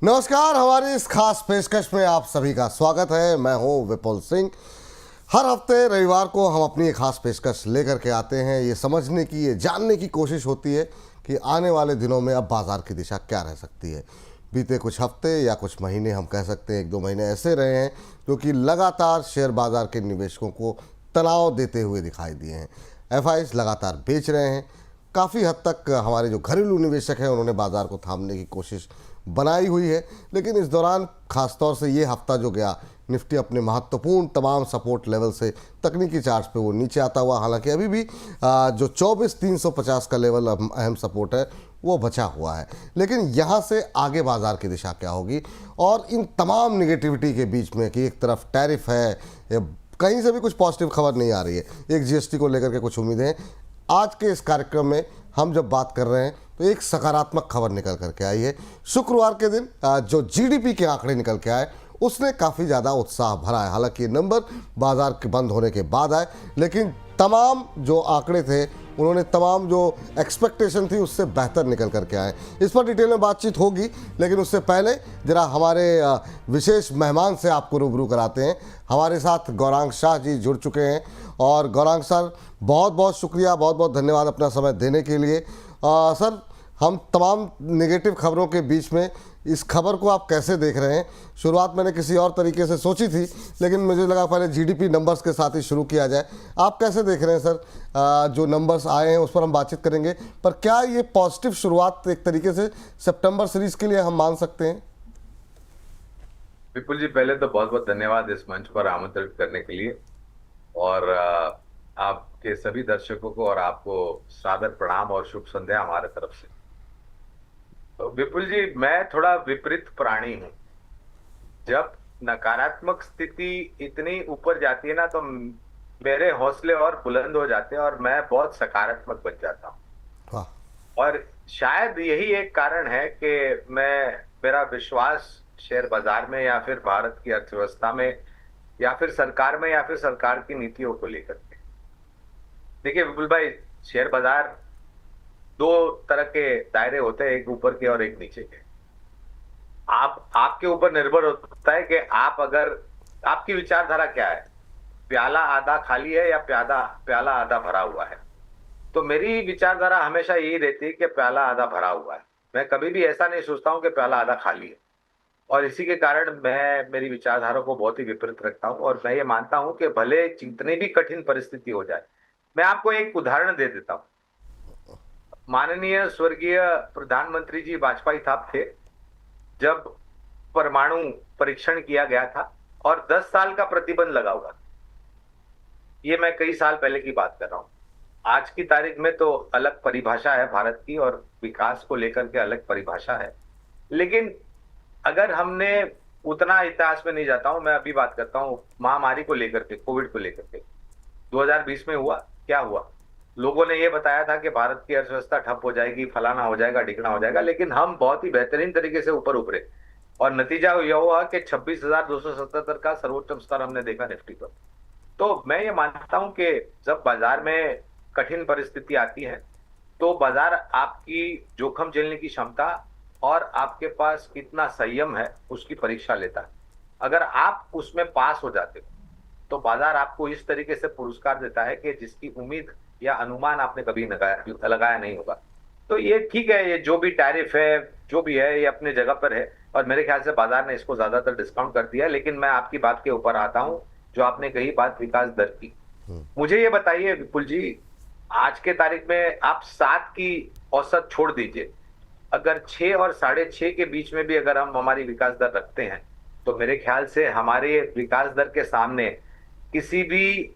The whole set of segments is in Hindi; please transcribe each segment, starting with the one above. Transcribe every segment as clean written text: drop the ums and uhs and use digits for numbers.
नमस्कार, हमारी इस खास पेशकश में आप सभी का स्वागत है। मैं हूं विपुल सिंह। हर हफ्ते रविवार को हम अपनी एक खास पेशकश लेकर के आते हैं। ये समझने की, ये जानने की कोशिश होती है कि आने वाले दिनों में अब बाजार की दिशा क्या रह सकती है। बीते कुछ हफ्ते या कुछ महीने, हम कह सकते हैं 1-2 महीने ऐसे रहे हैं जो कि लगातार शेयर बाजार के निवेशकों को तनाव देते हुए दिखाई दिए हैं। एफआईज लगातार बेच रहे हैं। काफ़ी हद तक हमारे जो घरेलू निवेशक हैं उन्होंने बाजार को थामने की कोशिश बनाई हुई है, लेकिन इस दौरान खासतौर से ये हफ्ता जो गया, निफ्टी अपने महत्वपूर्ण तमाम सपोर्ट लेवल से तकनीकी चार्ट पे वो नीचे आता हुआ, हालांकि अभी भी जो 24,350 का लेवल अहम सपोर्ट है वो बचा हुआ है। लेकिन यहाँ से आगे बाजार की दिशा क्या होगी, और इन तमाम निगेटिविटी के बीच में कि एक तरफ टैरिफ है, कहीं से भी कुछ पॉजिटिव खबर नहीं आ रही है, एक जीएसटी को लेकर के कुछ उम्मीदें हैं। आज के इस कार्यक्रम में हम जब बात कर रहे हैं तो एक सकारात्मक खबर निकल करके आई है। शुक्रवार के दिन जो जीडीपी के आंकड़े निकल के आए उसने काफ़ी ज़्यादा उत्साह भरा है। हालांकि ये नंबर बाजार के बंद होने के बाद आए, लेकिन तमाम जो आंकड़े थे उन्होंने तमाम जो एक्सपेक्टेशन थी उससे बेहतर निकल करके आए। इस पर डिटेल में बातचीत होगी, लेकिन उससे पहले जरा हमारे विशेष मेहमान से आपको रूबरू कराते हैं। हमारे साथ गौरांग शाह जी जुड़ चुके हैं। और गौरांग सर, बहुत बहुत शुक्रिया, बहुत बहुत धन्यवाद अपना समय देने के लिए। सर, हम तमाम नेगेटिव खबरों के बीच में इस खबर को आप कैसे देख रहे हैं? शुरुआत मैंने किसी और तरीके से सोची थी, लेकिन मुझे लगा पहले जीडीपी नंबर्स के साथ ही शुरू किया जाए। आप कैसे देख रहे हैं सर? जो नंबर्स आए हैं उस पर हम बातचीत करेंगे, पर क्या ये पॉजिटिव शुरुआत एक तरीके से सितंबर सीरीज के लिए हम मान सकते हैं? विपुल जी, पहले तो बहुत बहुत धन्यवाद इस मंच पर आमंत्रित करने के लिए, और आपके सभी दर्शकों को और आपको सादर प्रणाम और शुभ संध्या हमारे तरफ से। तो विपुल जी, मैं थोड़ा विपरीत प्राणी हूँ। जब नकारात्मक स्थिति इतनी ऊपर जाती है ना, तो मेरे हौसले और बुलंद हो जाते हैं और मैं बहुत सकारात्मक बन जाता हूँ। वाह। और शायद यही एक कारण है कि मेरा विश्वास शेयर बाजार में, या फिर भारत की अर्थव्यवस्था में, या फिर सरकार में, या फिर सरकार की नीतियों को लेकर के। देखिए विपुल भाई, शेयर बाजार दो तरह के दायरे होते हैं, एक ऊपर के और एक नीचे के। आपके ऊपर निर्भर होता है कि आप अगर, आपकी विचारधारा क्या है, प्याला आधा खाली है या प्याला प्याला आधा भरा हुआ है। तो मेरी विचारधारा हमेशा यही रहती है कि प्याला आधा भरा हुआ है। मैं कभी भी ऐसा नहीं सोचता हूं कि प्याला आधा खाली है। और इसी के कारण मैं मेरी विचारधारा को बहुत ही विपरीत रखता हूं, और मैं ये मानता हूं कि भले जितनी भी कठिन परिस्थिति हो जाए। मैं आपको एक उदाहरण दे देता हूं। माननीय स्वर्गीय प्रधानमंत्री जी वाजपेयी साहब थे, जब परमाणु परीक्षण किया गया था और 10 साल का प्रतिबंध लगा हुआ था। ये मैं कई साल पहले की बात कर रहा हूँ। आज की तारीख में तो अलग परिभाषा है भारत की, और विकास को लेकर के अलग परिभाषा है। लेकिन अगर हमने, उतना इतिहास में नहीं जाता हूं, मैं अभी बात करता हूं महामारी को लेकर के, कोविड को लेकर के। 2020 में हुआ क्या हुआ? लोगों ने ये बताया था कि भारत की अर्थव्यवस्था ठप हो जाएगी, फलाना हो जाएगा, ढिकना हो जाएगा, लेकिन हम बहुत ही बेहतरीन तरीके से ऊपर उभरे। और नतीजा यह हुआ कि 26,277 का सर्वोच्च स्तर हमने देखा निफ्टी पर। तो मैं ये मानता हूं कि जब बाजार में कठिन परिस्थिति आती है, तो बाजार आपकी जोखिम झेलने की क्षमता और आपके पास कितना संयम है उसकी परीक्षा लेता है। अगर आप उसमें पास हो जाते हो, तो बाजार आपको इस तरीके से पुरस्कार देता है कि जिसकी उम्मीद या अनुमान आपने कभी लगाया नहीं होगा। तो ये ठीक है, ये जो भी टैरिफ है, जो भी है, ये अपने जगह पर है, और मेरे ख्याल से बाजार ने इसको ज्यादातर डिस्काउंट कर दिया। लेकिन मैं आपकी बात के ऊपर आता हूं, जो आपने कही बात विकास दर की। मुझे ये बताइए विपुल जी, आज के तारीख में आप 7 की औसत छोड़ दीजिए, अगर 6 और 6.5 के बीच में भी अगर हम हमारी विकास दर रखते हैं, तो मेरे ख्याल से हमारे विकास दर के सामने किसी भी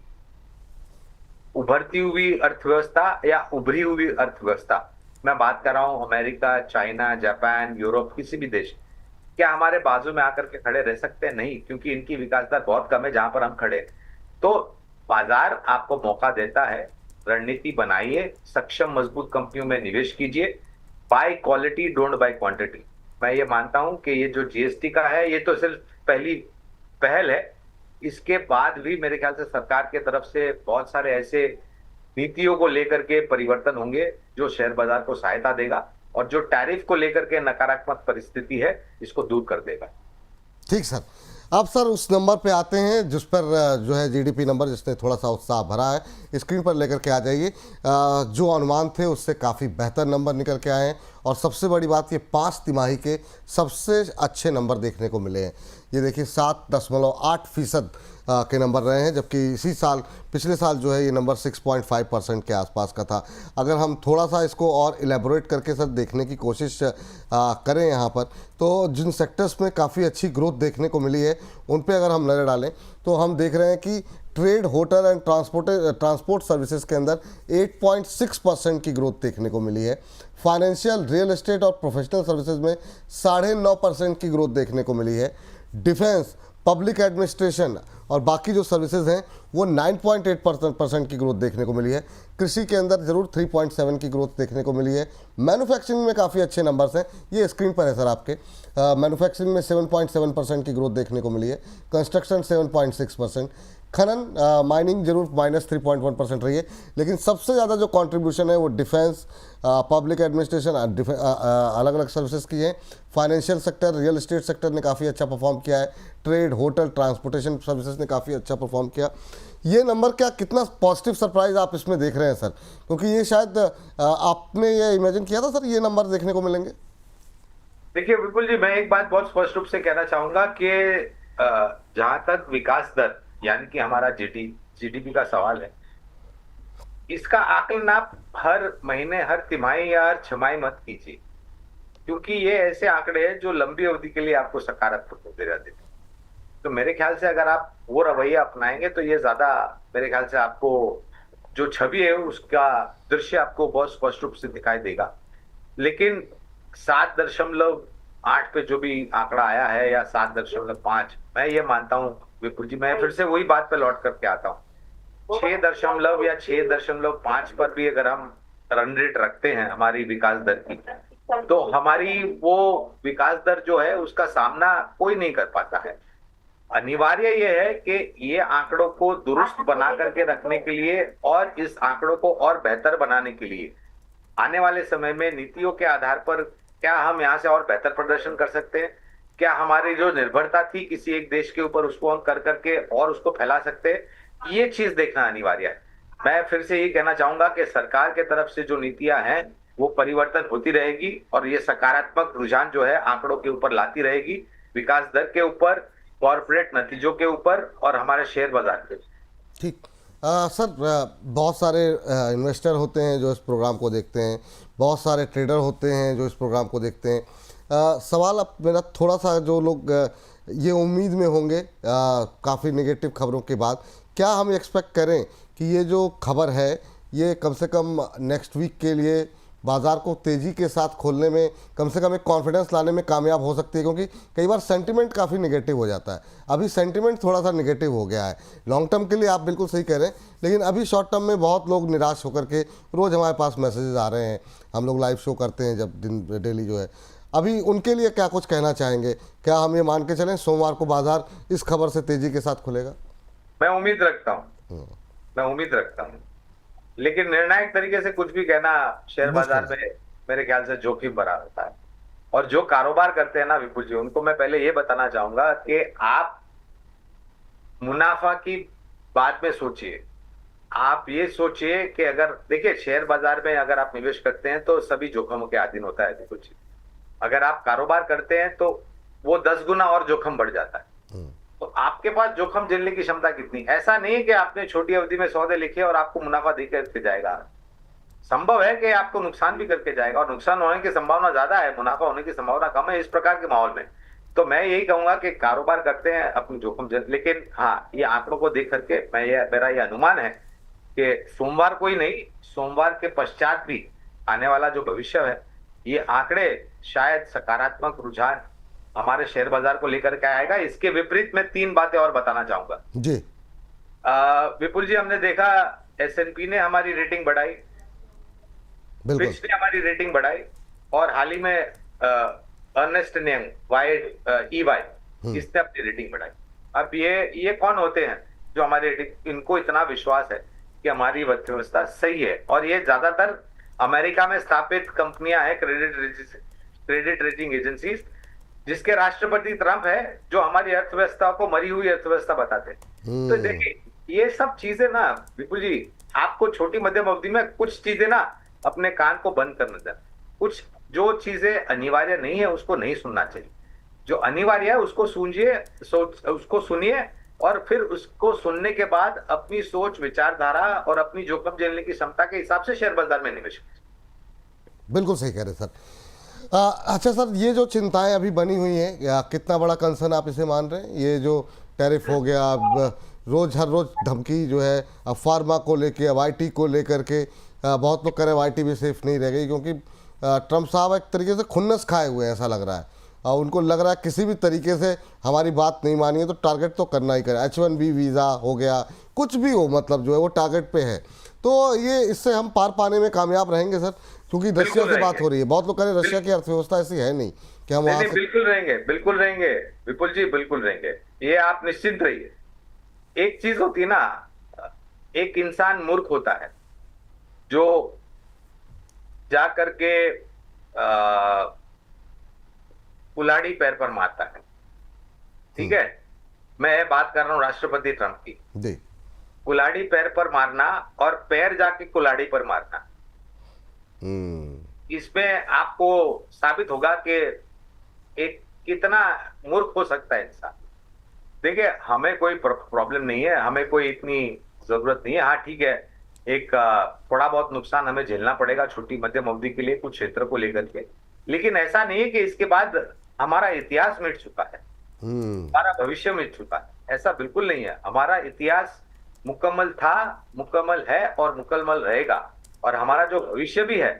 उभरती हुई अर्थव्यवस्था या उभरी हुई अर्थव्यवस्था, मैं बात कर रहा हूं अमेरिका, चाइना, जापान, यूरोप, किसी भी देश, क्या हमारे बाजू में आकर के खड़े रह सकते हैं? नहीं, क्योंकि इनकी विकास दर बहुत कम है जहां पर हम खड़े। तो बाजार आपको मौका देता है, रणनीति बनाइए, सक्षम मजबूत कंपनियों में निवेश कीजिए, bye quality don't by quantity. मैं ये मानता हूं कि ये जो जीएसटी का है, ये तो सिर्फ पहली पहल है। इसके बाद भी मेरे ख्याल से सरकार के तरफ से बहुत सारे ऐसे नीतियों को लेकर के परिवर्तन होंगे जो शेयर बाजार को सहायता देगा। और जो टैरिफ को लेकर के नकारात्मक परिस्थिति है इसको दूर कर देगा। ठीक सर। अब सर उस नंबर पे आते हैं जिस पर जो है जीडीपी नंबर जिसने थोड़ा सा उत्साह भरा है, स्क्रीन पर लेकर के आ जाइए। जो अनुमान थे उससे काफ़ी बेहतर नंबर निकल के आए हैं और सबसे बड़ी बात, ये 5 तिमाही के सबसे अच्छे नंबर देखने को मिले हैं। ये देखिए 7.8% के नंबर रहे हैं, जबकि इसी साल पिछले साल जो है ये नंबर 6.5% के आसपास का था। अगर हम थोड़ा सा इसको और इलेबोरेट करके सर देखने की कोशिश करें यहाँ पर, तो जिन सेक्टर्स में काफ़ी अच्छी ग्रोथ देखने को मिली है उन पे अगर हम नज़र डालें तो हम देख रहे हैं कि trade, hotel and transport services के अंदर 8.6% की ग्रोथ देखने को मिली है। फाइनेंशियल, रियल एस्टेट और प्रोफेशनल सर्विसेज में 9.5% की ग्रोथ देखने को मिली है। डिफेंस, पब्लिक एडमिनिस्ट्रेशन और बाकी जो सर्विसेज हैं वो 9.8% की ग्रोथ देखने को मिली है। कृषि के अंदर ज़रूर 3.7 की ग्रोथ देखने को मिली है। मैन्युफैक्चरिंग में काफ़ी अच्छे नंबर्स हैं, ये स्क्रीन पर है सर आपके। मैन्युफैक्चरिंग में 7.7% की ग्रोथ देखने को मिली है। कंस्ट्रक्शन 7.6%, खनन माइनिंग जरूर -3.1% रही है, लेकिन सबसे ज़्यादा जो कंट्रीब्यूशन है वो डिफेंस, पब्लिक एडमिनिस्ट्रेशन, अलग अलग सर्विसेज की है। Financial sector, real estate sector ने काफ़ी अच्छा परफॉर्म किया है। ट्रेड, होटल, ट्रांसपोर्टेशन सर्विसेज ने काफ़ी अच्छा परफॉर्म किया। ये नंबर क्या, कितना पॉजिटिव सरप्राइज आप इसमें देख रहे हैं सर? क्योंकि ये शायद आपने ये इमेजिन किया था सर ये नंबर देखने को मिलेंगे? देखिए विपुल जी, मैं एक बात बहुत स्पष्ट रूप से कहना चाहूंगा कि जहां तक विकास दर यानी कि हमारा जीडीपी का सवाल है, इसका आकलन आप हर महीने, हर तिमाही या हर छमाही मत कीजिए, क्योंकि ये ऐसे आंकड़े हैं जो लंबी अवधि के लिए आपको सकारात्मक नतीजा देते हैं। तो मेरे ख्याल से अगर आप वो रवैया अपनाएंगे तो ये ज्यादा, मेरे ख्याल से आपको जो छवि है उसका दृश्य आपको बहुत स्पष्ट रूप से दिखाई देगा। लेकिन 7.8 पे जो भी आंकड़ा आया है या 7.5, मैं ये मानता हूं विपुल जी, मैं फिर से वही बात पे लौट करके आता हूँ, 6 या 6.5 पर भी अगर हम रन रेट रखते हैं हमारी विकास दर की, तो हमारी वो विकास दर जो है उसका सामना कोई नहीं कर पाता है। अनिवार्य ये है कि ये आंकड़ों को दुरुस्त बना करके रखने के लिए और इस आंकड़ों को और बेहतर बनाने के लिए आने वाले समय में नीतियों के आधार पर क्या हम यहाँ से और बेहतर प्रदर्शन कर सकते हैं, क्या हमारी जो निर्भरता थी किसी एक देश के ऊपर उसको हम कर करके और उसको फैला सकते हैं, ये चीज देखना अनिवार्य है। मैं फिर से यही कहना चाहूंगा कि सरकार के तरफ से जो नीतियां हैं वो परिवर्तन होती रहेगी और ये सकारात्मक रुझान जो है आंकड़ों के ऊपर लाती रहेगी, विकास दर के ऊपर, कॉर्पोरेट नतीजों के ऊपर और हमारे शेयर बाजार के। ठीक। सर बहुत सारे इन्वेस्टर होते हैं जो इस प्रोग्राम को देखते हैं, बहुत सारे ट्रेडर होते हैं जो इस प्रोग्राम को देखते हैं। सवाल अब मेरा थोड़ा सा, जो लोग ये उम्मीद में होंगे काफ़ी नेगेटिव खबरों के बाद, क्या हम एक्सपेक्ट करें कि ये जो खबर है ये कम से कम नेक्स्ट वीक के लिए बाज़ार को तेज़ी के साथ खोलने में, कम से कम एक कॉन्फिडेंस लाने में कामयाब हो सकती है? क्योंकि कई बार सेंटिमेंट काफ़ी नेगेटिव हो जाता है। अभी सेंटिमेंट थोड़ा सा नेगेटिव हो गया है। लॉन्ग टर्म के लिए आप बिल्कुल सही कह रहे हैं, लेकिन अभी शॉर्ट टर्म में बहुत लोग निराश होकर के, रोज़ हमारे पास मैसेजेस आ रहे हैं, हम लोग लाइव शो करते हैं जब दिन डेली जो है, अभी उनके लिए क्या कुछ कहना चाहेंगे? क्या हम ये मान के चलें सोमवार को बाजार इस खबर से तेज़ी के साथ खुलेगा? मैं उम्मीद रखता हूँ, लेकिन निर्णायक तरीके से कुछ भी कहना शेयर बाजार में मेरे ख्याल से जोखिम भरा होता है। और जो कारोबार करते हैं ना विपुल जी, उनको मैं पहले ये बताना चाहूंगा कि आप मुनाफा की बाद में सोचिए। आप ये सोचिए कि अगर देखिए शेयर बाजार में अगर आप निवेश करते हैं तो सभी जोखिमों के अधीन होता है विपुल जी। अगर आप कारोबार करते हैं तो वो 10 गुना और जोखिम बढ़ जाता है। तो आपके पास जोखिम झेलने की क्षमता कितनी? ऐसा नहीं है कि आपने छोटी अवधि में सौदे लिखे और आपको मुनाफा देकर के जाएगा। संभव है कि आपको नुकसान भी करके जाएगा और नुकसान होने की संभावना ज्यादा है, मुनाफा होने की संभावना कम है इस प्रकार के माहौल में। तो मैं यही कहूंगा कि कारोबार करते हैं अपनी जोखिम, लेकिन हाँ, ये आंकड़ों को देख करके मेरा ये अनुमान है कि सोमवार को ही नहीं, सोमवार के पश्चात भी आने वाला जो भविष्य है, ये आंकड़े शायद सकारात्मक रुझान हमारे शेयर बाजार को लेकर के आएगा। इसके विपरीत मैं 3 बातें और बताना चाहूंगा जी। विपुल जी, हमने देखा S&P ने हमारी रेटिंग बढ़ाई, फिच ने हमारी रेटिंग बढ़ाई और हाल ही में अर्नेस्ट यंग EY इसने अपनी रेटिंग बढ़ाई। अब ये कौन होते हैं जो हमारे इनको इतना विश्वास है कि हमारी अर्थव्यवस्था सही है? और ये ज्यादातर अमेरिका में स्थापित कंपनियां हैं, क्रेडिट रेटिंग एजेंसीज, जिसके राष्ट्रपति ट्रंप है, जो हमारी अर्थव्यवस्था को मरी हुई अर्थव्यवस्था बताते हैं। तो हम्म। देखिए ये सब चीजें ना विपुल जी, आपको छोटी मध्यम अवधि में कुछ चीजें ना अपने कान को बंद करना चाहिए। कुछ जो चीजें अनिवार्य नहीं है उसको नहीं सुनना चाहिए, जो अनिवार्य है उसको सूंझिए, उसको सुनिए, और फिर उसको सुनने के बाद अपनी सोच, विचारधारा और अपनी जोखिम झेलने की क्षमता के हिसाब से शेयर बाजार में निवेश करें। बिल्कुल सही कह रहे हैं सर। अच्छा सर, ये जो चिंताएं अभी बनी हुई हैं, या कितना बड़ा कंसर्न आप इसे मान रहे हैं? ये जो टैरिफ हो गया, अब रोज हर रोज धमकी जो है, अब फार्मा को लेके, अब आईटी को लेकर के, बहुत लोग कह रहे हैं आईटी भी सेफ नहीं रह गई, क्योंकि ट्रम्प साहब एक तरीके से खुन्नस खाए हुए हैं, ऐसा लग रहा है। उनको लग रहा है किसी भी तरीके से हमारी बात नहीं मानी है तो टारगेट तो करना ही करे। H1B वीज़ा हो गया, कुछ भी हो, मतलब जो है वो टारगेट पे है। तो ये इससे हम पार पाने में कामयाब रहेंगे सर? क्योंकि रशिया से बात हो रही है, बहुत लोग कह रहे हैं रशिया की अर्थव्यवस्था ऐसी है नहीं कि हम वहां से। बिल्कुल रहेंगे, बिल्कुल रहेंगे विपुल जी, बिल्कुल रहेंगे, ये आप निश्चिंत रहिए। एक चीज होती है ना, एक इंसान मूर्ख होता है जो जा करके कुल्हाड़ी पैर पर मारता है, ठीक है। मैं बात कर रहा हूं राष्ट्रपति ट्रंप की। जी। कुल्हाड़ी पैर पर मारना और पैर जाके कुल्हाड़ी पर मारना, इसमें आपको साबित होगा कि एक कितना मूर्ख हो सकता है इंसान। देखिए हमें कोई प्रॉब्लम नहीं है, हमें कोई इतनी जरूरत नहीं है। हाँ ठीक है, एक थोड़ा बहुत नुकसान हमें झेलना पड़ेगा छोटी मध्यम अवधि के लिए कुछ क्षेत्र को लेकर के, लेकिन ऐसा नहीं है कि इसके बाद हमारा इतिहास मिट चुका है, हमारा भविष्य मिट चुका है। ऐसा बिल्कुल नहीं है। हमारा इतिहास मुकम्मल था, मुकम्मल है और मुकम्मल रहेगा, और हमारा जो भविष्य भी है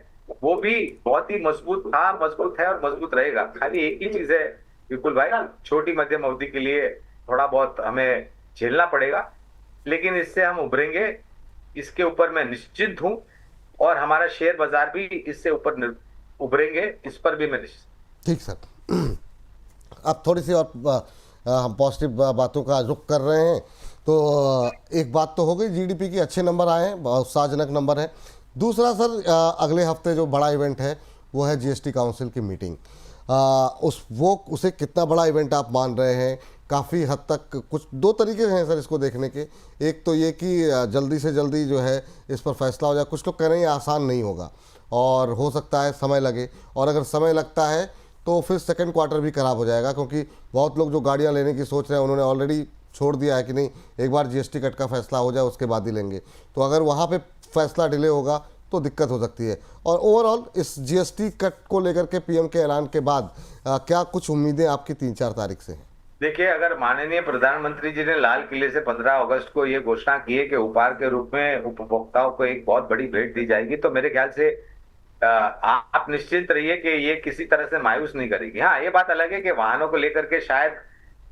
वो भी बहुत ही मजबूत था, मजबूत है और मजबूत रहेगा। खाली एक ही चीज है विपुल भाई, छोटी मध्यम अवधि के लिए थोड़ा बहुत हमें झेलना पड़ेगा, लेकिन इससे हम उभरेंगे, इसके ऊपर मैं निश्चिंत हूं, और हमारा शेयर बाजार भी इससे ऊपर उभरेंगे, इस पर भी मैं निश्चित। ठीक सर, अब थोड़ी सी और हम पॉजिटिव बातों का रुख कर रहे हैं। तो एक बात तो हो गई, जीडीपी के अच्छे नंबर आए हैं, बहुत उत्साहजनक नंबर है। दूसरा सर, अगले हफ्ते जो बड़ा इवेंट है वो है जीएसटी काउंसिल की मीटिंग। उसे कितना बड़ा इवेंट आप मान रहे हैं? काफ़ी हद तक कुछ दो तरीके हैं सर इसको देखने के। एक तो ये कि जल्दी से जल्दी जो है इस पर फैसला हो जाए। कुछ लोग कह रहे हैं ये आसान नहीं होगा और हो सकता है समय लगे, और अगर समय लगता है तो फिर सेकंड क्वार्टर भी खराब हो जाएगा, क्योंकि बहुत लोग जो गाड़ियां लेने की सोच रहे हैं उन्होंने ऑलरेडी छोड़ दिया है कि नहीं, एक बार जीएसटी कट का फैसला हो जाए उसके बाद ही लेंगे। तो अगर वहाँ पे फैसला डिले होगा तो दिक्कत हो सकती है। और ओवरऑल इस जीएसटी कट को लेकर के पीएम के ऐलान के बाद क्या कुछ उम्मीदें आपकी 3-4 तारीख से हैं? देखिए, अगर माननीय प्रधानमंत्री जी ने लाल किले से 15 अगस्त को ये घोषणा की है कि उपहार के रूप में उपभोक्ताओं को एक बहुत बड़ी भेंट दी जाएगी, तो मेरे ख्याल से आप निश्चिंत रहिए कि ये किसी तरह से मायूस नहीं करेगी। हाँ, ये बात अलग है कि वाहनों को लेकर के शायद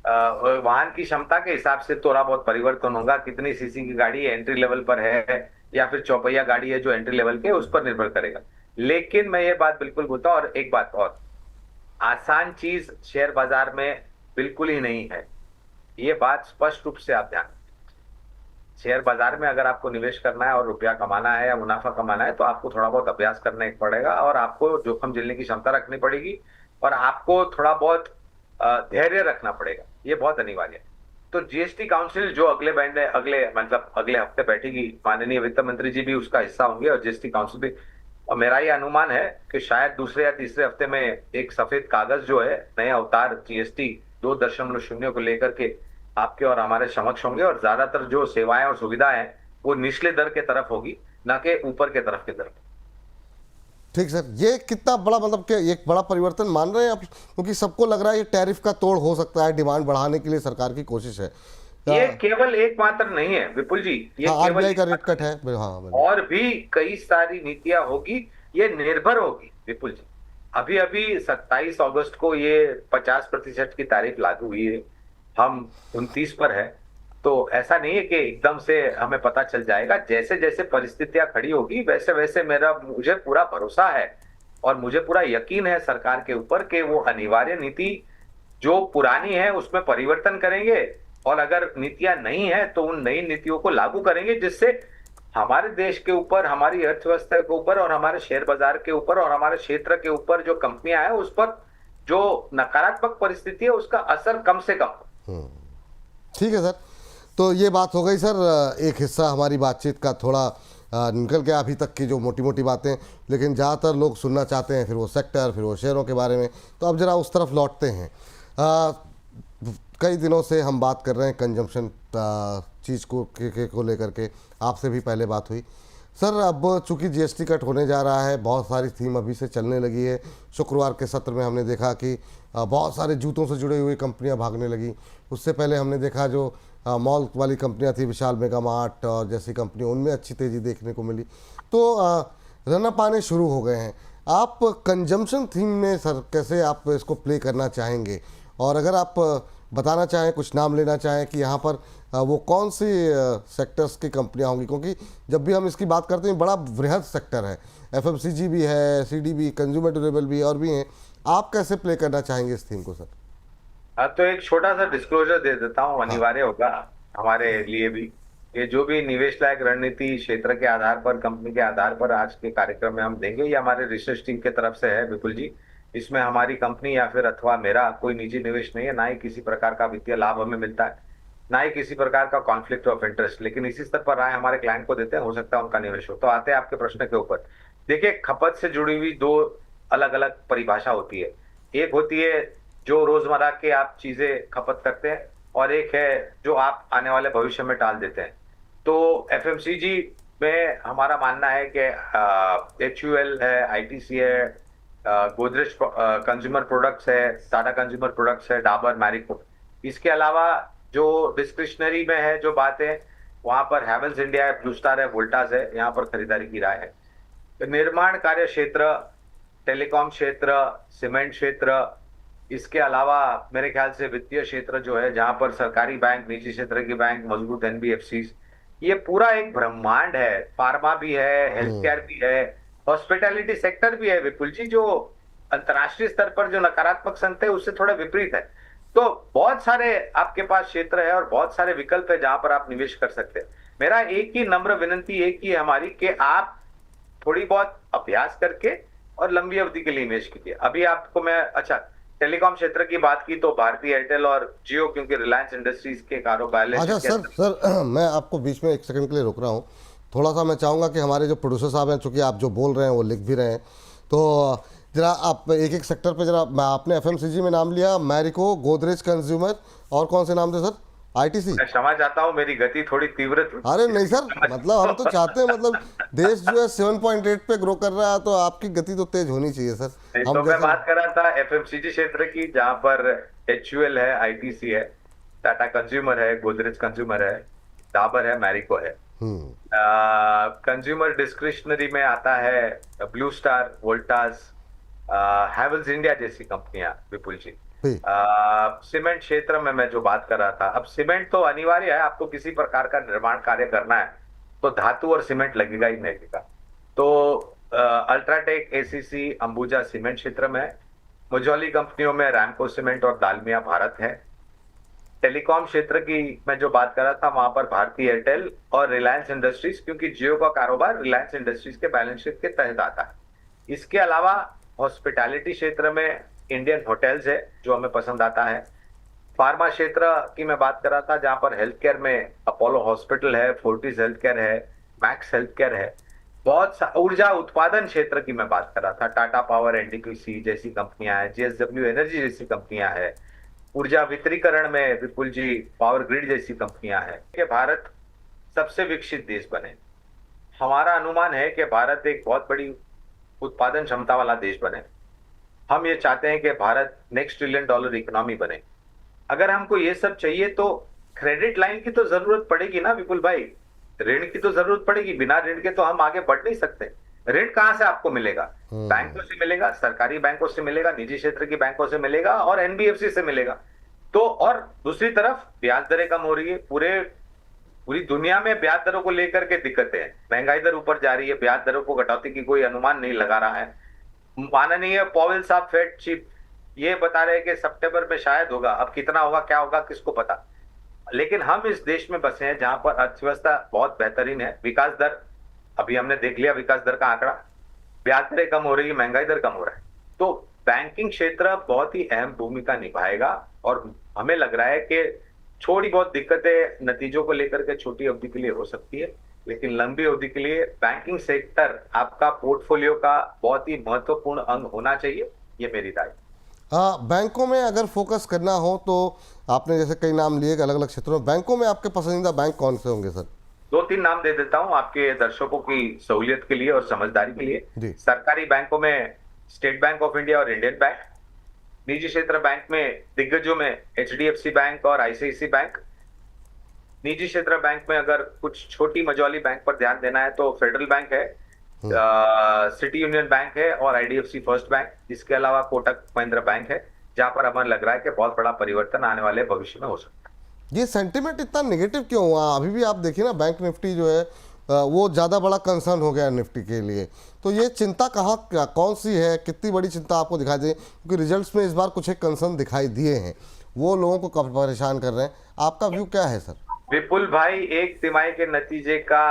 वाहन की क्षमता के हिसाब से थोड़ा बहुत परिवर्तन होगा, कितनी सीसी की गाड़ी एंट्री लेवल पर है या फिर चौपहिया गाड़ी है जो एंट्री लेवल के, उस पर निर्भर करेगा। लेकिन मैं ये बात बिल्कुल बोलता हूँ, और एक बात और, आसान चीज शेयर बाजार में बिल्कुल ही नहीं है, ये बात स्पष्ट रूप से आप ध्यान। शेयर बाजार में अगर आपको निवेश करना है और रुपया कमाना है या मुनाफा कमाना है, तो आपको थोड़ा बहुत अभ्यास करना पड़ेगा, और आपको जोखिम झेलने की क्षमता रखनी पड़ेगी, और आपको थोड़ा बहुत धैर्य रखना पड़ेगा, ये बहुत अनिवार्य है। तो जीएसटी काउंसिल जो अगले हफ्ते बैठेगी, माननीय वित्त मंत्री जी भी उसका हिस्सा होंगे, और जीएसटी काउंसिल भी, और मेरा ये अनुमान है कि शायद दूसरे या तीसरे हफ्ते में एक सफेद कागज जो है, नए अवतार जीएसटी 2.0 को लेकर के आपके और हमारे समक्ष होंगे, और ज्यादातर जो सेवाएं और सुविधाएं वो निचले दर के तरफ होगी, ना कि ऊपर के तरफ की तरफ। ठीक सर, ये कितना बड़ा, मतलब कि एक बड़ा परिवर्तन मान रहे हैं आप? क्योंकि सबको लग रहा है ये टैरिफ का तोड़ हो सकता है, डिमांड बढ़ाने के लिए सरकार की कोशिश है। ये केवल एक मात्र नहीं है विपुल जी, ये आरबीआई का रेट कट है। हाँ, और भी कई सारी नीतियां होगी, ये निर्भर होगी विपुल जी। अभी अभी 27 अगस्त को ये 50% की तारीफ लागू हुई है, हम 29 पर है, तो ऐसा नहीं है कि एकदम से हमें पता चल जाएगा। जैसे जैसे परिस्थितियां खड़ी होगी वैसे वैसे मुझे पूरा भरोसा है और मुझे पूरा यकीन है सरकार के ऊपर कि वो अनिवार्य नीति जो पुरानी है उसमें परिवर्तन करेंगे, और अगर नीतियां नहीं है तो उन नई नीतियों को लागू करेंगे, जिससे हमारे देश के ऊपर, हमारी अर्थव्यवस्था के ऊपर और हमारे शेयर बाजार के ऊपर और हमारे क्षेत्र के ऊपर जो कंपनियां हैं उस पर जो नकारात्मक परिस्थिति है उसका असर कम से कम। ठीक है सर, तो ये बात हो गई सर, एक हिस्सा हमारी बातचीत का थोड़ा निकल गया अभी तक की जो मोटी मोटी बातें, लेकिन ज़्यादातर लोग सुनना चाहते हैं फिर वो सेक्टर, फिर वो शेयरों के बारे में। तो अब ज़रा उस तरफ लौटते हैं। आ, कई दिनों से हम बात कर रहे हैं कंजम्पशन चीज़ को लेकर के, आपसे भी पहले बात हुई सर। अब चूंकि जीएसटी कट होने जा रहा है, बहुत सारी थीम अभी से चलने लगी है। शुक्रवार के सत्र में हमने देखा कि बहुत सारे जूतों से जुड़ी हुई कंपनियां भागने लगी। उससे पहले हमने देखा जो मॉल वाली कंपनियां थी, विशाल मेगा मार्ट और जैसी कंपनी, उनमें अच्छी तेज़ी देखने को मिली। तो रनअप आने शुरू हो गए हैं। आप कंजम्पशन थीम में सर कैसे आप इसको प्ले करना चाहेंगे, और अगर आप बताना चाहें, कुछ नाम लेना चाहें कि यहाँ पर वो कौन सी सेक्टर्स की कंपनियाँ होंगी, क्योंकि जब भी हम इसकी बात करते हैं बड़ा वृहद सेक्टर है, एफएमसीजी भी है, सीडीबी, कंज्यूमर ड्यूरेबल भी और भी हैं। आप कैसे प्ले करना चाहेंगे इस थीम को सर? तो एक छोटा सा डिस्क्लोजर दे देता हूँ, हाँ। अनिवार्य होगा हमारे लिए भी। ये जो भी निवेश लायक रणनीति क्षेत्र के आधार पर, कंपनी के आधार पर आज के कार्यक्रम में हम देंगे, ये हमारे रिसर्च टीम की तरफ से है विपुल जी। इसमें हमारी कंपनी या फिर अथवा मेरा कोई निजी निवेश नहीं है, ना ही किसी प्रकार का वित्तीय लाभ हमें मिलता है, ना ही किसी प्रकार का कॉन्फ्लिक्ट ऑफ इंटरेस्ट। लेकिन इसी स्तर पर राय हमारे क्लाइंट को देते हैं, हो सकता है उनका निवेश हो। तो आते हैं आपके प्रश्न के ऊपर। देखिए, खपत से जुड़ी हुई दो अलग अलग परिभाषा होती है। एक होती है जो रोजमर्रा के आप चीजें खपत करते हैं, और एक है जो आप आने वाले भविष्य में टाल देते हैं। तो एफएमसीजी में हमारा मानना है कि एचयूएल है, आईटीसी है, गोदरेज कंज्यूमर प्रोडक्ट्स है, टाटा कंज्यूमर प्रोडक्ट्स है, डाबर, मैरिको। इसके अलावा जो डिस्क्रिशनरी में है जो बातें, वहां पर हैवेल्स इंडिया है, ब्लू स्टार है, वोल्टास है, यहाँ पर खरीदारी की राय है। निर्माण कार्य क्षेत्र, टेलीकॉम क्षेत्र, सीमेंट क्षेत्र, इसके अलावा मेरे ख्याल से वित्तीय क्षेत्र जो है, जहां पर सरकारी बैंक, निजी क्षेत्र की बैंक, मजबूत एनबीएफसी, ये पूरा एक ब्रह्मांड है। फार्मा भी है, हेल्थ केयर भी है, हॉस्पिटैलिटी सेक्टर भी है विपुल जी, जो अंतर्राष्ट्रीय स्तर पर जो नकारात्मक संख्या है उससे थोड़ा विपरीत है। तो बहुत सारे आपके पास क्षेत्र है और बहुत सारे विकल्प है जहां पर आप निवेश कर सकते हैं। मेरा एक ही नम्र विनंती एक ही है हमारी, कि आप थोड़ी बहुत अभ्यास करके और लंबी अवधि के लिए निवेश कीजिए। अभी आपको मैं, अच्छा, टेलीकॉम क्षेत्र की बात की तो भारतीय एयरटेल और जियो, क्योंकि रिलायंस इंडस्ट्रीज के कारोबार। अच्छा सर मैं आपको बीच में एक सेकंड के लिए रोक रहा हूँ। थोड़ा सा मैं चाहूँगा कि हमारे जो प्रोड्यूसर साहब हैं, चूँकि आप जो बोल रहे हैं वो लिख भी रहे हैं, तो जरा आप एक एक सेक्टर पे जरा, आपने एफएमसीजी में नाम लिया, मैरिको, गोदरेज कंज्यूमर, और कौन से नाम थे सर? आईटीसी। मैं क्षमा चाहता हूँ, मेरी गति थोड़ी तीव्र थी। अरे नहीं सर, मतलब हम तो चाहते हैं, मतलब देश जो है 7.8 पे ग्रो कर रहा है, तो आपकी गति तो तेज होनी चाहिए सर। तो मैं बात कर रहा था एफएमसीजी क्षेत्र की, जहां पर एचयूएल है, आईटीसी है, टाटा कंज्यूमर है, गोदरेज कंज्यूमर है, डाबर है, मैरिको है। कंज्यूमर डिस्क्रिशनरी में आता है blue star, Voltas, Havells India जैसी कंपनियां विपुल जी। सीमेंट क्षेत्र में मैं जो बात कर रहा था, अब सीमेंट तो अनिवार्य है, आपको किसी प्रकार का निर्माण कार्य करना है तो धातु और सीमेंट लगेगा ही लगेगा। तो अल्ट्राटेक, एसीसी, अंबुजा सीमेंट क्षेत्र में, मुजौली कंपनियों में रैमको सीमेंट और दालमिया भारत है। टेलीकॉम क्षेत्र की मैं जो बात कर रहा था, वहां पर भारतीय एयरटेल और रिलायंस इंडस्ट्रीज, क्योंकि जियो का कारोबार रिलायंस इंडस्ट्रीज के बैलेंस शीट के तहत आता है। इसके अलावा हॉस्पिटैलिटी क्षेत्र में इंडियन होटल्स है जो हमें पसंद आता है। फार्मा क्षेत्र की मैं बात कर रहा था, जहां पर हेल्थ केयर में अपोलो हॉस्पिटल है, फोर्टिस हेल्थ केयर है, मैक्स हेल्थ केयर है। ऊर्जा उत्पादन क्षेत्र की मैं बात कर रहा था, टाटा पावर, एनटीपीसी जैसी कंपनियां हैं, जेएसडब्ल्यू एनर्जी जैसी कंपनियां हैं। ऊर्जा वितरीकरण में विपुल जी पावर ग्रिड जैसी कंपनियां हैं। कि भारत सबसे विकसित देश बने, हमारा अनुमान है कि भारत एक बहुत बड़ी उत्पादन क्षमता वाला देश बने। हम ये चाहते हैं कि भारत नेक्स्ट $1 ट्रिलियन इकोनॉमी बने। अगर हमको ये सब चाहिए तो क्रेडिट लाइन की तो जरूरत पड़ेगी ना विपुल भाई, ऋण की तो जरूरत पड़ेगी। बिना ऋण के तो हम आगे बढ़ नहीं सकते। ऋण कहां से आपको मिलेगा? बैंकों से मिलेगा, सरकारी बैंकों से मिलेगा, निजी क्षेत्र की बैंकों से मिलेगा और एनबीएफसी से मिलेगा। तो और दूसरी तरफ ब्याज दरें कम हो रही है, पूरी दुनिया में ब्याज दरों को लेकर के दिक्कतें हैं। महंगाई दर ऊपर जा रही है, ब्याज दरों को कटौती की कोई अनुमान नहीं लगा रहा है। माननीय पॉवेल साहब, फेड चीफ, ये बता रहे हैं कि सितंबर में शायद होगा। अब कितना होगा, क्या होगा, किसको पता। लेकिन हम इस देश में बसे हैं जहां पर अर्थव्यवस्था बहुत बेहतरीन है, विकास दर अभी हमने देख लिया विकास दर का आंकड़ा, ब्याज दरें कम हो रही है, महंगाई दर कम हो रहा है। तो बैंकिंग क्षेत्र बहुत ही अहम भूमिका निभाएगा। और हमें लग रहा है कि थोड़ी बहुत दिक्कतें नतीजों को लेकर के छोटी अवधि के लिए हो सकती है, लेकिन लंबी अवधि के लिए बैंकिंग सेक्टर आपका पोर्टफोलियो का बहुत ही महत्वपूर्ण अंग होना चाहिए, ये मेरी राय है। हाँ, बैंकों में अगर फोकस करना हो तो आपने जैसे कई नाम लिए अलग अलग क्षेत्रों में, बैंकों में आपके पसंदीदा बैंक कौन से होंगे सर? दो तीन नाम दे देता हूं आपके दर्शकों की सहूलियत के लिए और समझदारी के लिए। जी। सरकारी बैंकों में स्टेट बैंक ऑफ इंडिया और इंडियन बैंक। निजी क्षेत्र बैंक में दिग्गजों में एचडीएफसी बैंक और आईसीआईसी बैंक। निजी क्षेत्र बैंक में अगर कुछ छोटी मझौली बैंक पर ध्यान देना है तो फेडरल बैंक है, सिटी यूनियन बैंक है और आईडीएफसी फर्स्ट बैंक। इसके अलावा कोटक महिंद्रा बैंक है, जहां पर हमें लग रहा है कि बहुत बड़ा परिवर्तन आने वाले भविष्य में हो सकता है। ये सेंटिमेंट इतना नेगेटिव क्यों हुआ? अभी भी आप देखिए ना, बैंक निफ्टी जो है वो ज़्यादा बड़ा कंसर्न हो गया है निफ्टी के लिए। तो ये चिंता कौन सी है, कितनी बड़ी चिंता आपको दिखाई दे? क्योंकि रिजल्ट्स में इस बार कुछ एक कंसर्न दिखाई दिए हैं, वो लोगों को काफी परेशान कर रहे हैं। आपका व्यू क्या है सर? विपुल भाई, एक तिमाही के नतीजे का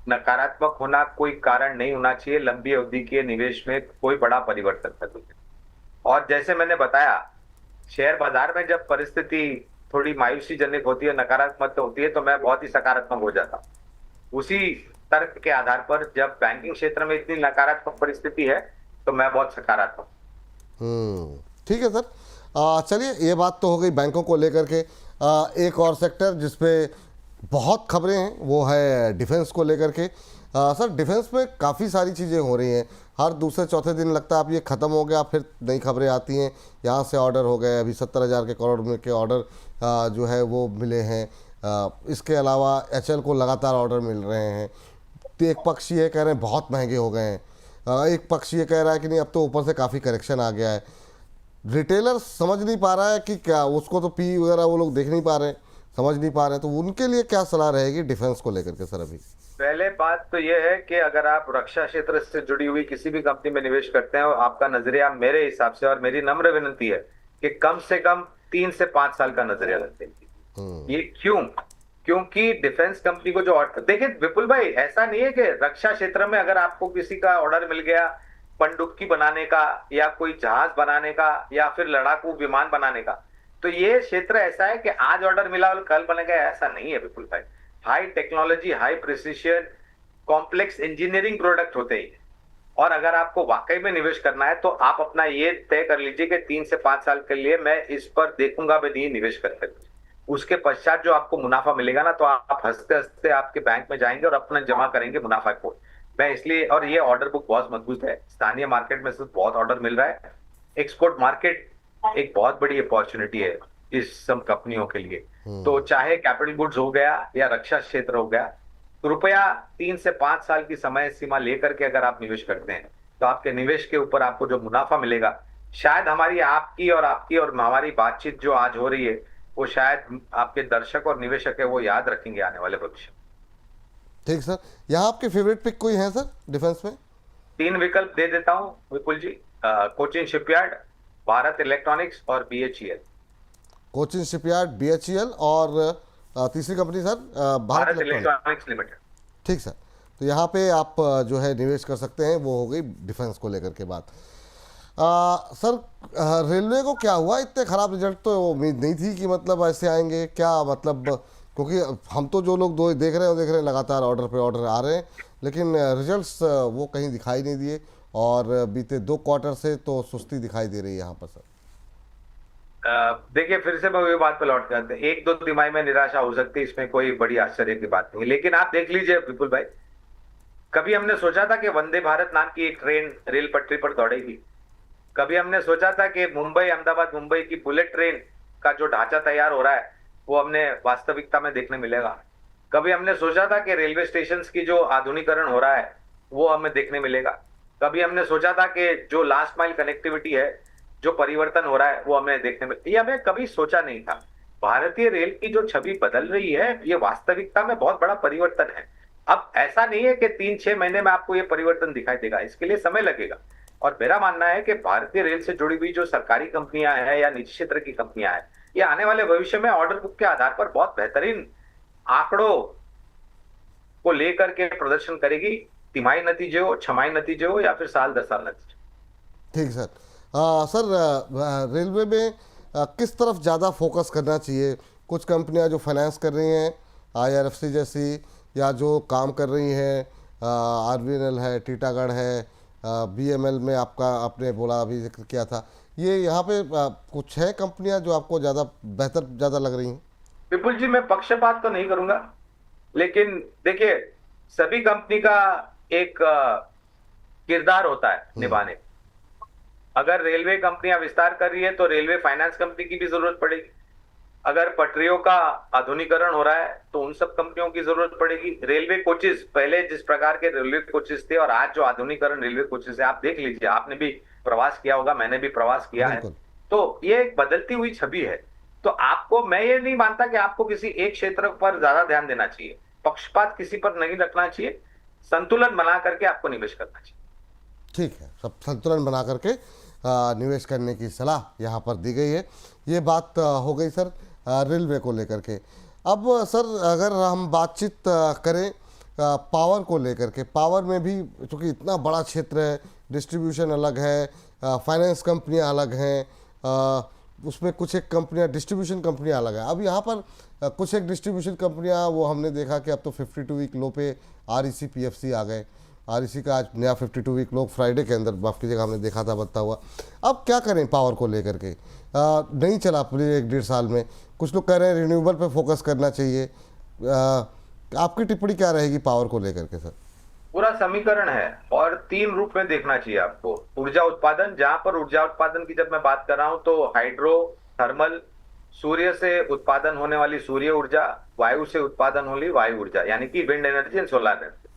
नकारात्मक होना कोई कारण नहीं होना चाहिए लंबी अवधि के निवेश में कोई बड़ा परिवर्तन करने के। और जैसे मैंने बताया, शेयर बाजार में जब परिस्थिति थोड़ी मायूसी जनक होती है, नकारात्मक होती है, तो मैं बहुत ही सकारात्मक हो जाता हूं। उसी तर्क के आधार पर जब बैंकिंग क्षेत्र में इतनी नकारात्मक परिस्थिति है तो मैं बहुत सकारात्मक। ठीक है सर। चलिए, ये बात तो हो गई बैंकों को लेकर के। एक और सेक्टर जिसपे बहुत खबरें हैं वो है डिफेंस को लेकर के। सर, डिफेंस में काफ़ी सारी चीज़ें हो रही हैं, हर दूसरे चौथे दिन लगता है अब ये ख़त्म हो गया, फिर नई खबरें आती हैं। यहाँ से ऑर्डर हो गए, अभी 70,000 के करोड़ में के ऑर्डर जो है वो मिले हैं। इसके अलावा एचएल को लगातार ऑर्डर मिल रहे हैं। तो एक पक्ष ये कह रहे हैं बहुत महंगे हो गए हैं, एक पक्ष ये कह रहा है कि नहीं, अब तो ऊपर से काफ़ी करेक्शन आ गया है। रिटेलर समझ नहीं पा रहा है कि क्या, उसको तो पी वगैरह वो लोग देख नहीं पा रहे हैं, समझ नहीं पा रहे हैं। तो उनके लिए क्या सलाह रहेगी डिफेंस को लेकर के सर अभी? पहले बात तो यह है कि अगर आप रक्षा क्षेत्र से जुड़ी हुई किसी भी कंपनी में निवेश करते हैं, आपका नजरिया मेरे हिसाब से, और मेरी नम्र विनती है कि कम से कम 3 से 5 साल का नजरिया रखते हैं। ये क्यों? क्योंकि डिफेंस कंपनी को जो ऑर्डर, देखिए विपुल भाई, ऐसा नहीं है कि रक्षा क्षेत्र में अगर आपको किसी का ऑर्डर मिल गया पनडुब्बी बनाने का या कोई जहाज बनाने का या फिर लड़ाकू विमान बनाने का, तो ये क्षेत्र ऐसा है कि आज ऑर्डर मिला और कल बनेगा, ऐसा नहीं है विपुल भाई। High technology, high precision, complex engineering product होते हैं। और अगर आपको वाकई में निवेश करना है तो आप अपना ये तय कर लीजिए कि 3 से 5 साल के लिए मैं इस पर देखूंगा, मैं नहीं निवेश करते। उसके पश्चात जो आपको मुनाफा मिलेगा ना, तो आप हंसते हंसते आपके बैंक में जाएंगे और अपना जमा करेंगे मुनाफा को। मैं इसलिए, और ये ऑर्डर बुक बहुत मजबूत है, स्थानीय मार्केट में से बहुत ऑर्डर मिल रहा है। एक्सपोर्ट मार्केट एक बहुत बड़ी अपॉर्चुनिटी है इस सब कंपनियों के लिए। तो चाहे कैपिटल गुड्स हो गया या रक्षा क्षेत्र हो गया, कृपया 3 से 5 साल की समय सीमा लेकर के अगर आप निवेश करते हैं तो आपके निवेश के ऊपर आपको जो मुनाफा मिलेगा, शायद आपकी और हमारी बातचीत जो आज हो रही है, वो शायद आपके दर्शक और निवेशक है वो याद रखेंगे आने वाले भविष्य। ठीक सर, यहाँ आपके फेवरेट पिक कोई है सर डिफेंस में? 3 विकल्प दे देता हूं विपुल जी। कोचिन शिपयार्ड, भारत इलेक्ट्रॉनिक्स और बीएचईएल। कोचिन शिपयार्ड, बीएचईएल और तीसरी company sir Bharat electronics limited. ठीक सर, तो यहाँ पे आप जो है निवेश कर सकते हैं। वो हो गई डिफेंस को लेकर के बात। सर, रेलवे को क्या हुआ? इतने खराब रिजल्ट तो उम्मीद नहीं थी कि मतलब ऐसे आएंगे, क्या मतलब? क्योंकि हम तो जो लोग देख रहे हैं लगातार ऑर्डर पे ऑर्डर आ रहे हैं, लेकिन रिजल्ट्स वो कहीं दिखाई नहीं दिए। और बीते 2 क्वार्टर से तो सुस्ती दिखाई दे रही है यहाँ पर सर। देखिए, फिर से मैं वही बात पर लौट के आते हैं, 1-2 तिमाही में निराशा हो सकती है, इसमें कोई बड़ी आश्चर्य की बात नहीं। लेकिन आप देख लीजिए विपुल भाई, कभी हमने सोचा था कि वंदे भारत नाम की एक ट्रेन रेल पटरी पर दौड़ेगी? कभी हमने सोचा था कि मुंबई अहमदाबाद मुंबई की बुलेट ट्रेन का जो ढांचा तैयार हो रहा है वो हमने वास्तविकता में देखने मिलेगा? कभी हमने सोचा था कि रेलवे स्टेशन की जो आधुनिकीकरण हो रहा है वो हमें देखने मिलेगा? कभी हमने सोचा था कि जो लास्ट माइल कनेक्टिविटी है, जो परिवर्तन हो रहा है, वो हमें देखने में, ये हमें कभी सोचा नहीं था। भारतीय रेल की जो छवि बदल रही है, ये वास्तविकता में बहुत बड़ा परिवर्तन है। अब ऐसा नहीं है कि 3-6 महीने में आपको ये परिवर्तन दिखाई देगा, इसके लिए समय लगेगा। और मेरा मानना है कि भारतीय रेल से जुड़ी हुई जो सरकारी कंपनियां हैं या निजी क्षेत्र की कंपनियां हैं, ये आने वाले भविष्य में ऑर्डर बुक के आधार पर बहुत बेहतरीन आंकड़ों को लेकर के प्रदर्शन करेगी। तिमाही नतीजे हो, छमाही नतीजे हो या फिर साल 10 साल नतीजे। ठीक सर। सर, रेलवे में किस तरफ ज़्यादा फोकस करना चाहिए? कुछ कंपनियां जो फाइनेंस कर रही हैं, आईआरएफसी जैसी, या जो काम कर रही हैं, आरबीएनएल है, टीटागढ़ है, बीएमएल में आपका आपने बोला अभी जिक्र किया था, ये यहाँ पे कुछ है कंपनियां जो आपको ज़्यादा बेहतर ज़्यादा लग रही हैं? विपुल जी, मैं पक्षपात तो नहीं करूंगा, लेकिन देखिए, सभी कंपनी का एक किरदार होता है निभाने। अगर रेलवे कंपनियां विस्तार कर रही है तो रेलवे फाइनेंस कंपनी की भी जरूरत पड़ेगी। अगर पटरियों का आधुनिकरण हो रहा है तो उन सब कंपनियों की जरूरत पड़ेगी। रेलवे कोचेस, पहले जिस प्रकार के रेलवे कोचेस थे और आज जो आधुनिकरण रेलवे कोचेस है, आप देख लीजिए, आपने भी प्रवास किया होगा, मैंने भी प्रवास किया है, बिल्कुल। तो ये एक बदलती हुई छवि है। तो आपको, मैं ये नहीं मानता कि आपको किसी एक क्षेत्र पर ज्यादा ध्यान देना चाहिए, पक्षपात किसी पर नहीं रखना चाहिए, संतुलन बना करके आपको निवेश करना चाहिए। ठीक है, सब संतुलन बना करके निवेश करने की सलाह यहाँ पर दी गई है। ये बात हो गई सर रेलवे को लेकर के। अब सर, अगर हम बातचीत करें पावर को लेकर के, पावर में भी चूँकि इतना बड़ा क्षेत्र है, डिस्ट्रीब्यूशन अलग है, फाइनेंस कंपनियाँ अलग हैं, उसमें कुछ एक कंपनियां डिस्ट्रीब्यूशन कंपनियां अलग है। अब यहाँ पर कुछ एक डिस्ट्रीब्यूशन कंपनियां, वो हमने देखा कि अब तो 52 वीक लो पे आरईसी पीएफसी आ गए। आरईसी का आज नया 52 वीक लो फ्राइडे के अंदर माफ़ कीजिएगा हमने देखा था बनता हुआ। अब क्या करें पावर को लेकर के? नहीं चला पूरे 1-1.5 साल में। कुछ लोग कह रहे हैं रिन्यूएबल पे फोकस करना चाहिए। आपकी टिप्पणी क्या रहेगी पावर को लेकर के सर? पूरा समीकरण है और 3 रूप में देखना चाहिए आपको। ऊर्जा उत्पादन, जहां पर ऊर्जा उत्पादन की जब मैं बात कर रहा हूं तो हाइड्रो, थर्मल, सूर्य से उत्पादन होने वाली सूर्य ऊर्जा, वायु से उत्पादन होने वाली वायु ऊर्जा, यानी कि wind energy and solar energy,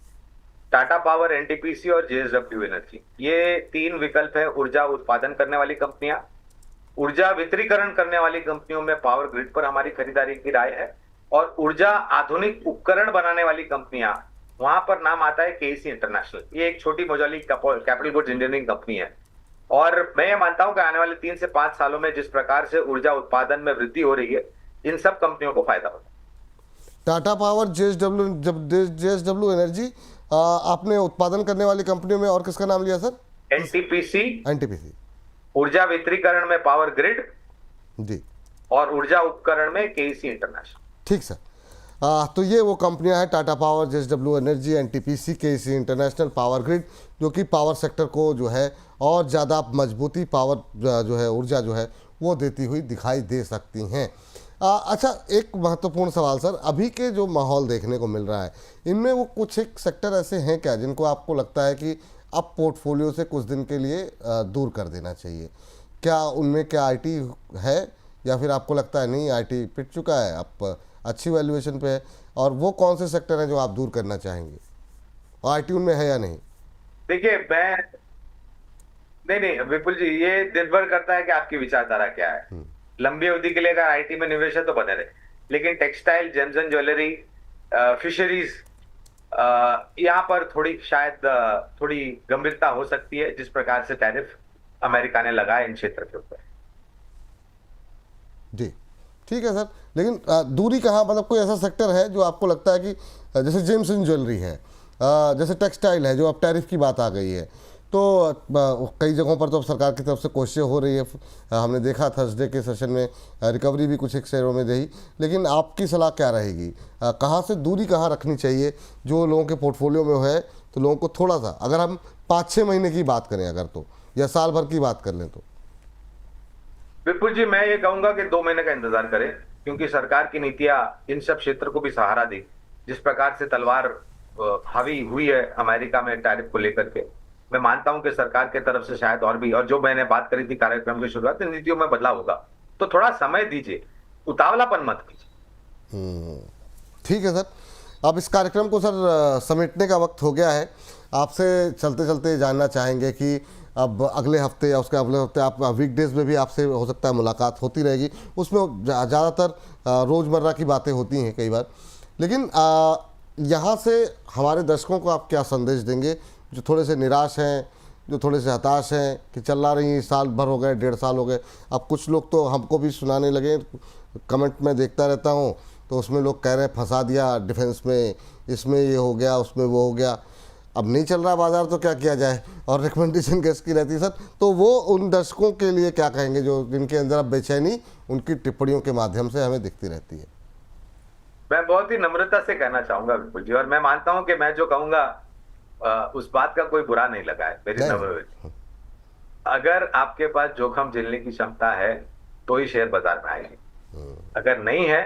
Tata power, NTPC और जेएसडब्ल्यू एनर्जी, ये 3 विकल्प है ऊर्जा उत्पादन करने वाली कंपनियां। ऊर्जा वितरीकरण करने वाली कंपनियों में पावर ग्रिड पर हमारी खरीदारी की राय है, और ऊर्जा आधुनिक उपकरण बनाने वाली कंपनियां, वहां पर नाम आता है केईसी इंटरनेशनल। ये एक छोटी Majholi capital goods engineering company है, और मैं ये मानता हूं कि आने वाले 3 से 5 सालों में जिस प्रकार से ऊर्जा उत्पादन में वृद्धि हो रही है, इन सब कंपनियों को फायदा होगा। टाटा पावर, जेएसडब्ल्यू एनर्जी, आपने उत्पादन करने वाली कंपनियों में और किसका नाम लिया सर? NTPC, NTPC. ऊर्जा वितरीकरण में पावर ग्रिड जी, और ऊर्जा उपकरण में केईसी इंटरनेशनल। ठीक सर। तो ये वो कंपनियां हैं, Tata power, JSW energy, NTPC, KEC international, power grid, जो कि पावर सेक्टर को जो है और ज़्यादा मजबूती, पावर जो है, ऊर्जा जो है वो देती हुई दिखाई दे सकती हैं। अच्छा, एक महत्वपूर्ण सवाल सर, अभी के जो माहौल देखने को मिल रहा है, इनमें वो कुछ एक सेक्टर ऐसे हैं क्या जिनको आपको लगता है कि अब पोर्टफोलियो से कुछ दिन के लिए दूर कर देना चाहिए? क्या उनमें क्या आईटी है, या फिर आपको लगता है नहीं आईटी पिट चुका है, अब अच्छी वैल्यूएशन पे है? और वो कौन से सेक्टर हैं जो आप दूर करना चाहेंगे, और आईटी उनमें है या नहीं? देखिए, मैं नहीं विपुल जी, ये निर्भर करता है कि आपकी विचारधारा क्या है। लंबी अवधि के लिए अगर आईटी में निवेश है तो बने रहे, लेकिन textile, James and jewellery, fisheries, यहाँ पर थोड़ी शायद थोड़ी गंभीरता हो सकती है, जिस प्रकार से टैरिफ अमेरिका ने लगाया इन क्षेत्र के ऊपर। जी, ठीक है सर, लेकिन दूरी कहाँ, मतलब कोई ऐसा सेक्टर है जो आपको लगता है कि जैसे जेम्स एंड ज्वेलरी है, जैसे टेक्सटाइल है, जो अब टैरिफ की बात आ गई है, तो कई जगहों पर तो अब सरकार की तरफ से कोशिशें हो रही है। हमने देखा थर्सडे के सेशन में रिकवरी भी कुछ एक शेयरों में रही, लेकिन आपकी सलाह क्या रहेगी? कहाँ से दूरी कहाँ रखनी चाहिए जो लोगों के पोर्टफोलियो में है, तो लोगों को थोड़ा सा, अगर हम 5-6 महीने की बात करें अगर, तो या साल भर की बात कर लें तो? विपुल जी, मैं ये कहूंगा कि 2 महीने का इंतजार करें, क्योंकि सरकार की नीतियां इन सब क्षेत्र को भी सहारा दी। जिस प्रकार से तलवार हावी हुई है अमेरिका में टैरिफ को लेकर के, मैं मानता हूं कि सरकार की तरफ से शायद और भी, और जो मैंने बात करी थी कार्यक्रम की शुरुआत, नीतियों में बदलाव होगा, तो थोड़ा समय दीजिए, उतावलापन मत कीजिए। ठीक है सर, अब इस कार्यक्रम को सर समेटने का वक्त हो गया है। आपसे चलते चलते जानना चाहेंगे कि अब अगले हफ्ते या उसके अगले हफ्ते, आप वीकडेज में भी आपसे हो सकता है मुलाकात होती रहेगी, उसमें ज़्यादातर रोज़मर्रा की बातें होती हैं कई बार, लेकिन यहाँ से हमारे दर्शकों को आप क्या संदेश देंगे जो थोड़े से निराश हैं, जो थोड़े से हताश हैं कि चल रही साल भर हो गए, 1.5 साल हो गए? अब कुछ लोग तो हमको भी सुनाने लगे, कमेंट में देखता रहता हूँ, तो उसमें लोग कह रहे हैं फंसा दिया डिफेंस में, इसमें ये हो गया, उसमें वो हो गया। अब नहीं चल रहा बाजार तो क्या किया जाए, और रिकमेंडेशन किसकी रहती है सर? तो वो उन दर्शकों के लिए क्या कहेंगे जो जिनके अंदर अब बेचैनी उनकी टिप्पणियों के माध्यम से हमें दिखती रहती है? मैं बहुत ही नम्रता से कहना चाहूंगा विपुल जी, और मैं मानता हूं कि मैं जो कहूंगा उस बात का कोई बुरा नहीं लगा है, मेरी नम्र। अगर आपके पास जोखिम झेलने की क्षमता है तो ही शेयर बाजार में आएंगे, अगर नहीं है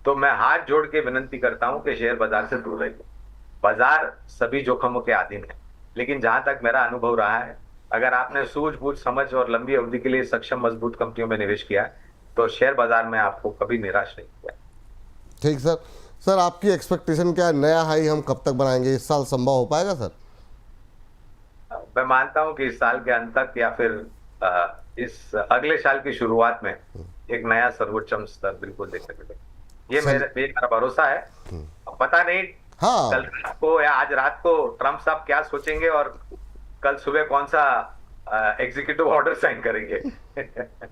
तो मैं हाथ जोड़ के विनंती करता हूं कि शेयर बाजार से दूर रहिए। बाजार सभी जोखिमों के अधीन है, लेकिन जहां तक मेरा अनुभव रहा है, अगर आपने सूझबूझ, समझ और लंबी अवधि के लिए सक्षम मजबूत कंपनियों में निवेश किया है तो शेयर बाजार में आपको कभी निराश नहीं किया। ठीक सर। सर आपकी एक्सपेक्टेशन क्या है, नया हाई हम कब तक बनाएंगे? इस साल संभव हो पाएगा सर? मैं मानता हूं कि इस साल के अंत तक या फिर इस अगले साल की शुरुआत में एक नया सर्वोच्चम स्तर बिल्कुल देखने को मिलेगा, ये मेरा भरोसा है। अब पता नहीं हाँ, कल रात को या आज रात को ट्रम्प साहब क्या सोचेंगे और कल सुबह कौन सा एग्जीक्यूटिव ऑर्डर साइन करेंगे।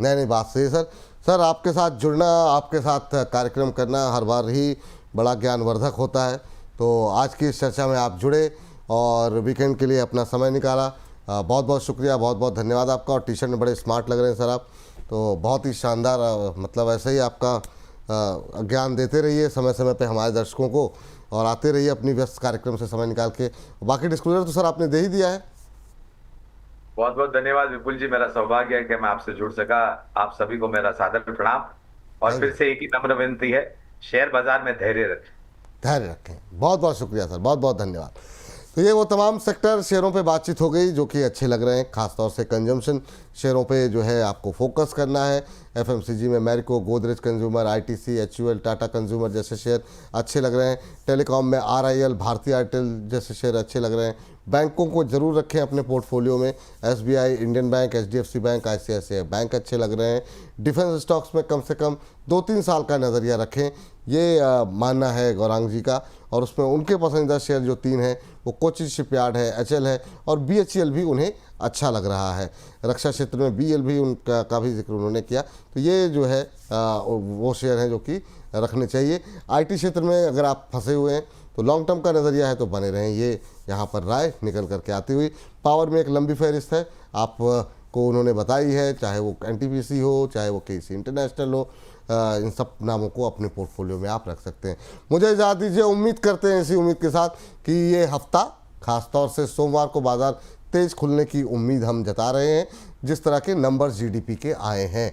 नहीं बात सही है सर। सर आपके साथ जुड़ना, आपके साथ कार्यक्रम करना हर बार ही बड़ा ज्ञानवर्धक होता है। तो आज की इस चर्चा में आप जुड़े और वीकेंड के लिए अपना समय निकाला, बहुत बहुत शुक्रिया, बहुत बहुत धन्यवाद आपका। और टी शर्ट में बड़े स्मार्ट लग रहे हैं सर आप, तो बहुत ही शानदार। मतलब ऐसे ही आपका ज्ञान देते रहिए समय समय पे हमारे दर्शकों को, और आते रहिए अपनी व्यस्त कार्यक्रम से समय निकाल के। बाकी डिस्क्लोजर तो सर आपने दे ही दिया है। बहुत बहुत धन्यवाद विपुल जी, मेरा सौभाग्य है कि मैं आपसे जुड़ सका। आप सभी को मेरा सादर प्रणाम, और फिर से एक ही नम्र विनती है, शेयर बाजार में धैर्य रखें। धैर्य रखें। बहुत बहुत शुक्रिया सर, बहुत बहुत धन्यवाद। तो ये वो तमाम सेक्टर शेयरों पे बातचीत हो गई जो कि अच्छे लग रहे हैं, खासतौर से कंजम्पशन शेयरों पे जो है आपको फोकस करना है। एफएमसीजी में Marico, Godrej consumer, ITC, HUL, Tata consumer जैसे शेयर अच्छे लग रहे हैं। टेलीकॉम में आरआईएल, भारती एयरटेल जैसे शेयर अच्छे लग रहे हैं। बैंकों को जरूर रखें अपने पोर्टफोलियो में, SBI, Indian bank, HDFC bank, ICICI bank अच्छे लग रहे हैं। डिफेंस स्टॉक्स में कम से कम 2-3 साल का नज़रिया रखें, ये मानना है गौरांग जी का। और उसमें उनके पसंदीदा शेयर जो 3 हैं वो कोचिन शिपयार्ड है, एचएल है, और बीएचईएल भी उन्हें अच्छा लग रहा है। रक्षा क्षेत्र में बीएल भी उनका भी जिक्र उन्होंने किया। तो ये जो है वो शेयर हैं जो कि रखने चाहिए। आईटी क्षेत्र में अगर आप फंसे हुए हैं तो लॉन्ग टर्म का नज़रिया है तो बने रहें, ये यहाँ पर राय निकल करके आती हुई। पावर में एक लंबी फहरिस्त है आपको उन्होंने बताई है, चाहे वो एनटीपीसी हो, चाहे वो केसी इंटरनेशनल हो, इन सब नामों को अपने पोर्टफोलियो में आप रख सकते हैं। मुझे इजाज़त दीजिए, उम्मीद करते हैं इसी उम्मीद के साथ कि ये हफ्ता, खासतौर से सोमवार को बाजार तेज खुलने की उम्मीद हम जता रहे हैं, जिस तरह के नंबर जीडीपी के आए हैं।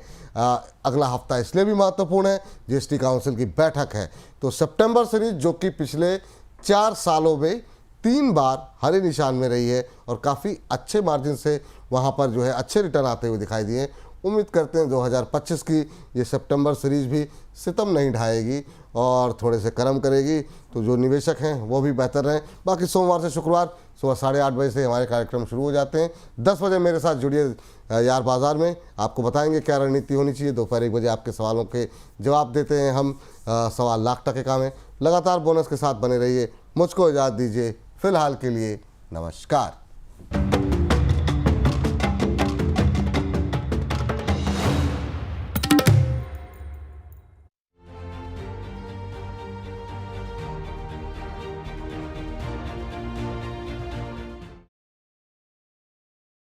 अगला हफ्ता इसलिए भी महत्वपूर्ण है, जीएसटी काउंसिल की बैठक है। तो सितंबर सीरीज जो कि पिछले 4 सालों में 3 बार हरे निशान में रही है और काफ़ी अच्छे मार्जिन से वहाँ पर जो है अच्छे रिटर्न आते हुए दिखाई दिए। उम्मीद करते हैं 2025 की ये सितंबर सीरीज भी सितम नहीं ढाएगी और थोड़े से कर्म करेगी, तो जो निवेशक हैं वो भी बेहतर रहें। बाकी सोमवार से शुक्रवार सुबह 8:30 बजे से हमारे कार्यक्रम शुरू हो जाते हैं। 10 बजे मेरे साथ जुड़िए यार बाजार में, आपको बताएंगे क्या रणनीति होनी चाहिए। दोपहर 1 बजे आपके सवालों के जवाब देते हैं हम। सवाल लाख टके काम है। लगातार बोनस के साथ बने रहिए। मुझको इजाज़त दीजिए, फिलहाल के लिए नमस्कार।